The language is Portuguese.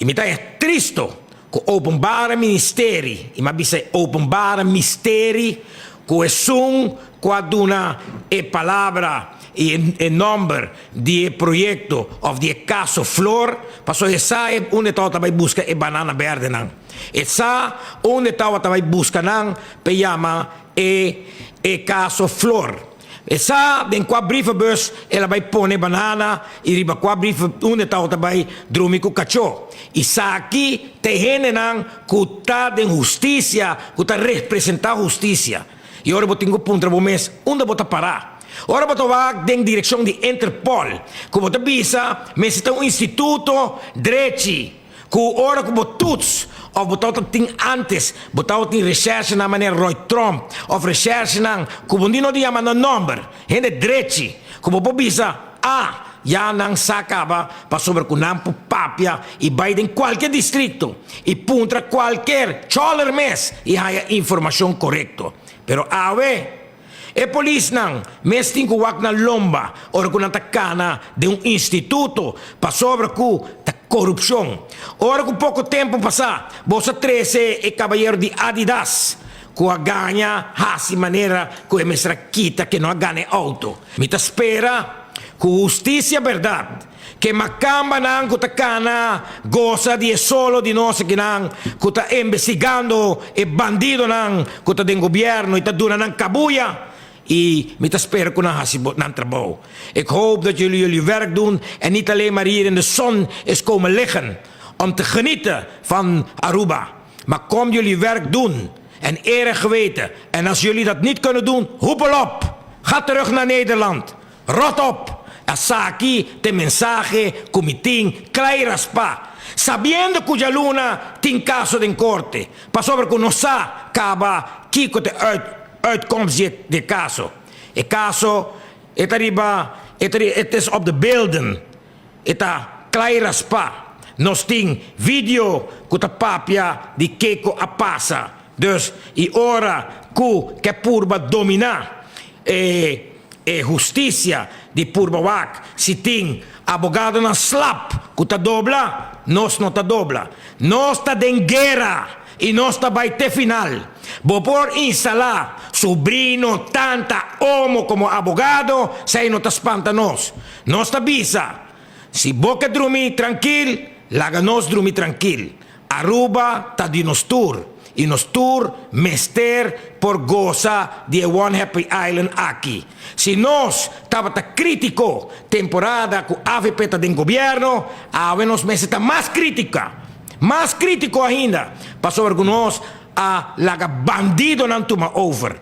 Imita é triste com o openbare ministério, e mas openbare misteri, com o som, com a duna e palavra e número de projeto ou de caso flor, passou essa é onde estava vai buscar e banana verde não. Essa onde estava vai buscar não, pe chama e caso flor. Essa den qua brievenbus ela vai pôr banana e riba qua brief onde estava vai dormir com cachorro. Isa aqui tem não cuta de justiça, cuta representar justiça. E ora botingo puntra bo mês, onde bota parar? Ora bota vai den direção de Interpol, que bota bisa, mas está um instituto direito, que ora que botuts, ou botar ting antes, botar ting recherche na maneira Roy Trump, ou recherche na, que bondino de chama no number, gente direito, que boto bisa, já não sacava para sobre o nampo papia e vai em qualquer distrito e puntra qualquer choler mês e há informação correta. Pero e polícia não, mas tem que wak na lomba ou com a tacana de instituto para sobre a corrupção. Ora com pouco tempo passar, você 13 e cavalheiro de Adidas, que a ganha assim maneira que a mestra quita que não ganha auto. Me espera com justiça verdade, que macamba não que a cana goza de solo de nós que não que está investigando e bandido não que está do governo e está dando não cabuia. E me espero que não trabalho. Ik hoop dat jullie werk doen en niet alleen maar hier in de zon is komen liggen om te genieten van Aruba. Maar kom jullie werk doen en erig geweten. En als jullie dat niet kunnen doen, hoepel op. Ga terug naar Nederland. Rot op. Asa aqui tem mensagem comitim clairaspa. Sabiendo cuja luna tem caso de corte. Pas sobre que não sa acaba kiko te uitkomst de caso. E caso, het is op de beelden. Het clairaspa. Nós tem vídeo com a papia de Keiko a passa. Dus, e ora que purba dominar e justiça de Purbawak, se tem abogado na slap, que tá dobla, nós não tá dobla. Nós tá em guerra e nós tá vai ter final. Vou por instalar sobrinho, tanta, homo como abogado, se não tá espanta nós. Nós tá bisa. Se boca dormir tranquilo, laga nós dormir tranquilo. Aruba tá de nos tour. E nos tour mester por goza de One Happy Island aqui. Se nós estava crítico temporada com a AVP do governo, agora nós está mais crítico ainda, para sobre nós a laga bandido não toma over.